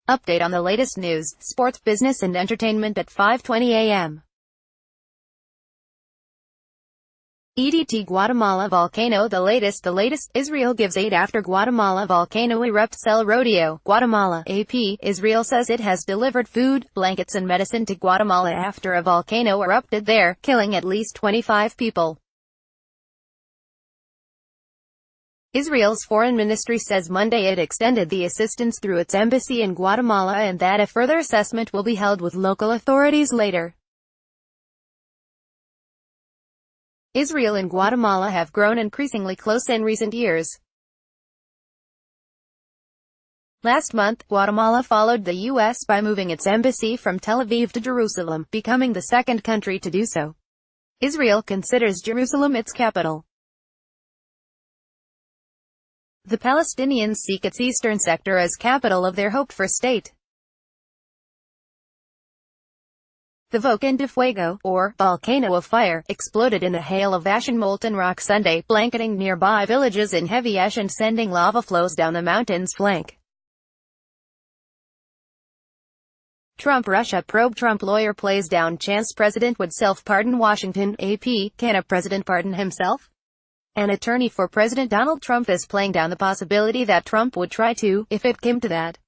Update on the latest news, sports, business and entertainment at 5:20 a.m. EDT Guatemala volcano the latest Israel gives aid after Guatemala volcano erupts. El Rodeo, Guatemala, AP, Israel says it has delivered food, blankets and medicine to Guatemala after a volcano erupted there, killing at least 25 people. Israel's foreign ministry says Monday it extended the assistance through its embassy in Guatemala and that a further assessment will be held with local authorities later. Israel and Guatemala have grown increasingly close in recent years. Last month, Guatemala followed the U.S. by moving its embassy from Tel Aviv to Jerusalem, becoming the second country to do so. Israel considers Jerusalem its capital. The Palestinians seek its eastern sector as capital of their hoped-for state. The Volcán de Fuego, or volcano of fire, exploded in a hail of ash and molten rock Sunday, blanketing nearby villages in heavy ash and sending lava flows down the mountain's flank. Trump-Russia probe. Trump lawyer plays down chance president would self-pardon. Washington, AP, can a president pardon himself? An attorney for President Donald Trump is playing down the possibility that Trump would try to, if it came to that.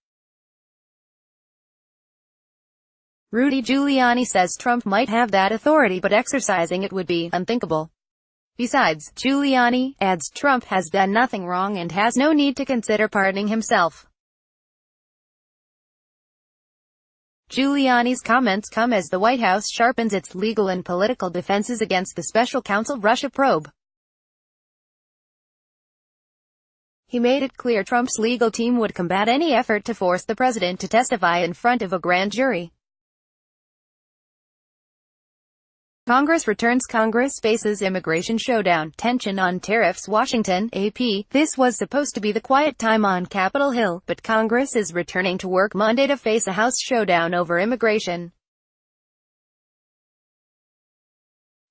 Rudy Giuliani says Trump might have that authority but exercising it would be unthinkable. Besides, Giuliani adds Trump has done nothing wrong and has no need to consider pardoning himself. Giuliani's comments come as the White House sharpens its legal and political defenses against the special counsel Russia probe. He made it clear Trump's legal team would combat any effort to force the president to testify in front of a grand jury. Congress returns. Congress faces immigration showdown, tension on tariffs. Washington, AP, this was supposed to be the quiet time on Capitol Hill, but Congress is returning to work Monday to face a House showdown over immigration.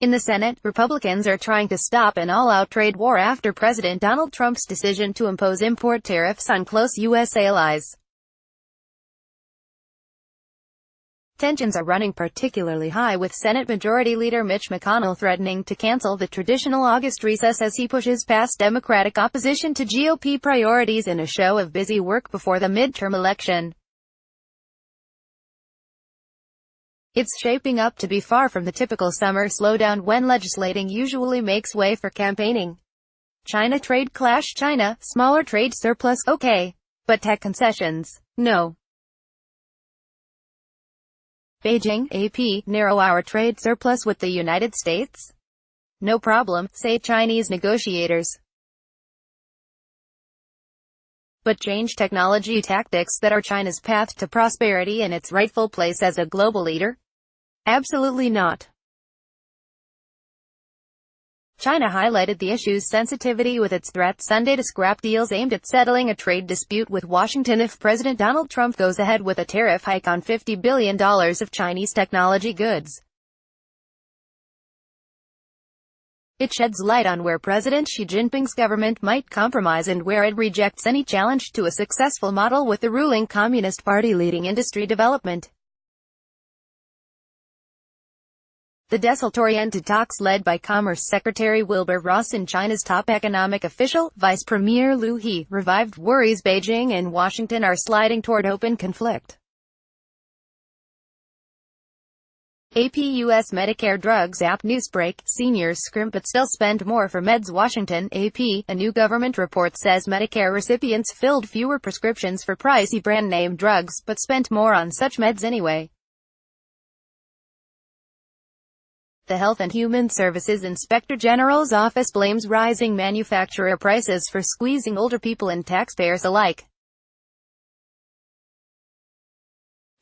In the Senate, Republicans are trying to stop an all-out trade war after President Donald Trump's decision to impose import tariffs on close U.S. allies. Tensions are running particularly high with Senate Majority Leader Mitch McConnell threatening to cancel the traditional August recess as he pushes past Democratic opposition to GOP priorities in a show of busy work before the midterm election. It's shaping up to be far from the typical summer slowdown when legislating usually makes way for campaigning. China trade clash. China, smaller trade surplus, okay. But tech concessions, no. Beijing, AP, narrow our trade surplus with the United States? No problem, say Chinese negotiators. But change technology tactics that are China's path to prosperity and its rightful place as a global leader? Absolutely not. China highlighted the issue's sensitivity with its threat Sunday to scrap deals aimed at settling a trade dispute with Washington if President Donald Trump goes ahead with a tariff hike on $50 billion of Chinese technology goods. It sheds light on where President Xi Jinping's government might compromise and where it rejects any challenge to a successful model with the ruling Communist Party leading industry development. The desultory-ended talks led by Commerce Secretary Wilbur Ross and China's top economic official, Vice Premier Liu He, revived worries Beijing and Washington are sliding toward open conflict. AP U.S. Medicare drugs app newsbreak, seniors scrimp but still spend more for meds. Washington, AP, a new government report says Medicare recipients filled fewer prescriptions for pricey brand-name drugs, but spent more on such meds anyway. The Health and Human Services Inspector General's office blames rising manufacturer prices for squeezing older people and taxpayers alike.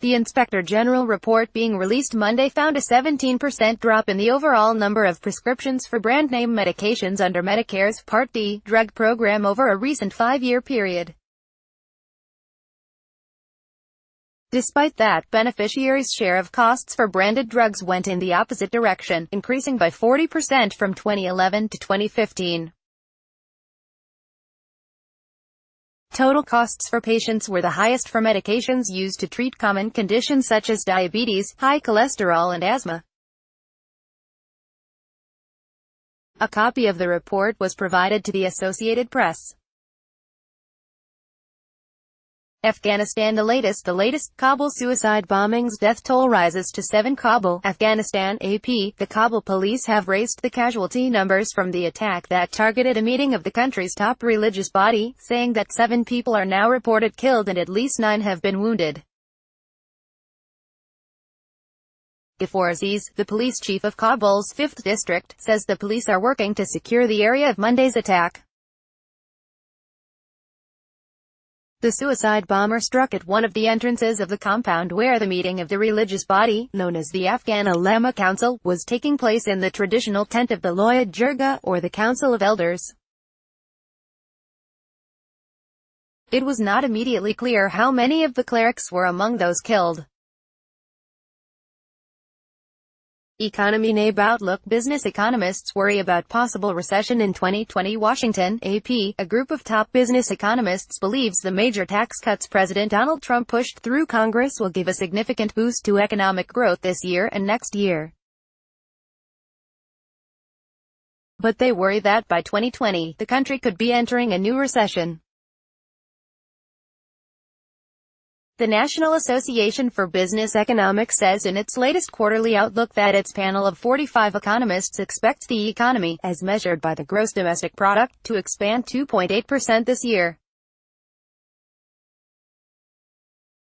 The Inspector General report being released Monday found a 17% drop in the overall number of prescriptions for brand-name medications under Medicare's Part D drug program over a recent 5-year period. Despite that, beneficiaries' share of costs for branded drugs went in the opposite direction, increasing by 40% from 2011 to 2015. Total costs for patients were the highest for medications used to treat common conditions such as diabetes, high cholesterol and asthma. A copy of the report was provided to the Associated Press. Afghanistan. The latest Kabul suicide bombings. Death toll rises to 7. Kabul, Afghanistan. AP. The Kabul police have raised the casualty numbers from the attack that targeted a meeting of the country's top religious body, saying that 7 people are now reported killed and at least 9 have been wounded. Ghafoor Aziz, the police chief of Kabul's 5th district, says the police are working to secure the area of Monday's attack. The suicide bomber struck at one of the entrances of the compound where the meeting of the religious body, known as the Afghan Ulama Council, was taking place in the traditional tent of the Loya Jirga, or the Council of Elders. It was not immediately clear how many of the clerics were among those killed. Economy. NABE outlook. Business economists worry about possible recession in 2020. Washington, AP. A group of top business economists believes the major tax cuts President Donald Trump pushed through Congress will give a significant boost to economic growth this year and next year. But they worry that by 2020, the country could be entering a new recession. The National Association for Business Economics says in its latest quarterly outlook that its panel of 45 economists expects the economy, as measured by the gross domestic product, to expand 2.8% this year.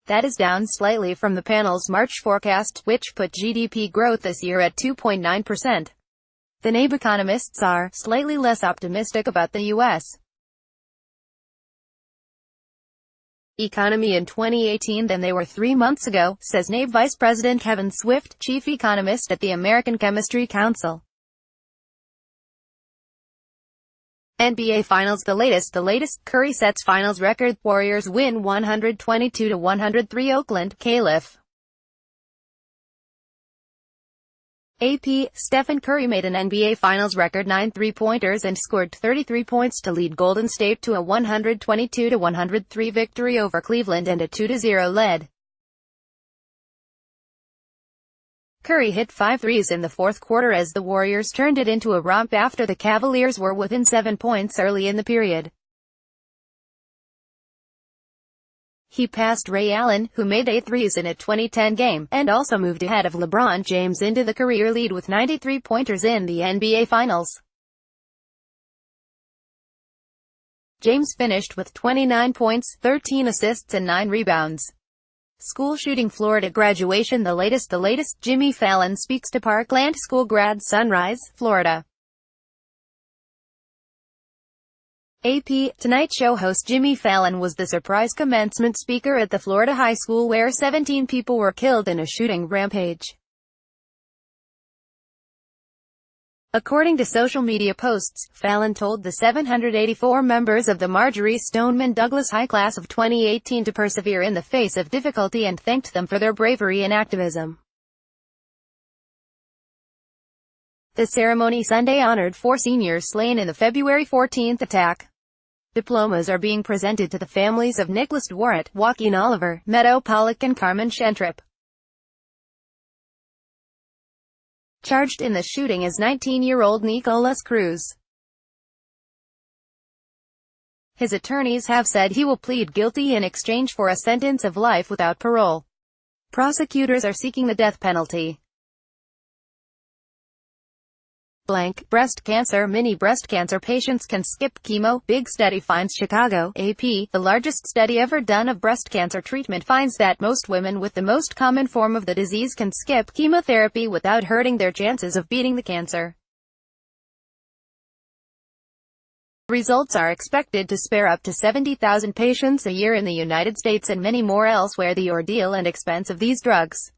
That is down slightly from the panel's March forecast, which put GDP growth this year at 2.9%. The NABE economists are slightly less optimistic about the U.S. economy in 2018 than they were 3 months ago, says NABE Vice President Kevin Swift, chief economist at the American Chemistry Council. NBA Finals. The latest. Curry sets finals record. Warriors win 122-103 Oakland. Caliph. AP. Stephen Curry made an NBA Finals record 9 three-pointers and scored 33 points to lead Golden State to a 122-103 victory over Cleveland and a 2-0 lead. Curry hit 5 threes in the fourth quarter as the Warriors turned it into a romp after the Cavaliers were within 7 points early in the period. He passed Ray Allen, who made 8 threes in a 2010 game, and also moved ahead of LeBron James into the career lead with 93 pointers in the NBA Finals. James finished with 29 points, 13 assists and 9 rebounds. School shooting. Florida graduation. The latest. Jimmy Fallon speaks to Parkland School grad. Sunrise, Florida. AP. Tonight Show host Jimmy Fallon was the surprise commencement speaker at the Florida high school where 17 people were killed in a shooting rampage. According to social media posts, Fallon told the 784 members of the Marjorie Stoneman Douglas High Class of 2018 to persevere in the face of difficulty and thanked them for their bravery and activism. The ceremony Sunday honored 4 seniors slain in the February 14 attack. Diplomas are being presented to the families of Nicholas Dwaret, Joaquin Oliver, Meadow Pollock and Carmen Shentrip. Charged in the shooting is 19-year-old Nicolas Cruz. His attorneys have said he will plead guilty in exchange for a sentence of life without parole. Prosecutors are seeking the death penalty. Breast cancer. Many breast cancer patients can skip chemo. Big study finds. Chicago, AP. The largest study ever done of breast cancer treatment finds that most women with the most common form of the disease can skip chemotherapy without hurting their chances of beating the cancer. Results are expected to spare up to 70,000 patients a year in the United States and many more elsewhere. The ordeal and expense of these drugs.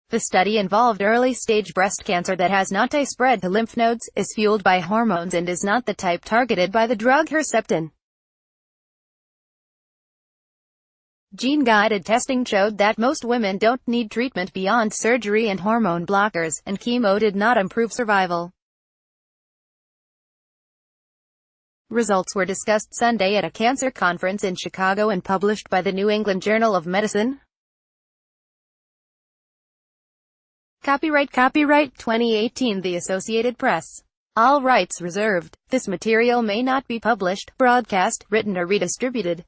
The study involved early-stage breast cancer that has not spread to lymph nodes, is fueled by hormones and is not the type targeted by the drug Herceptin. Gene-guided testing showed that most women don't need treatment beyond surgery and hormone blockers, and chemo did not improve survival. Results were discussed Sunday at a cancer conference in Chicago and published by the New England Journal of Medicine. Copyright 2018 The Associated Press. All rights reserved. This material may not be published, broadcast, written or redistributed.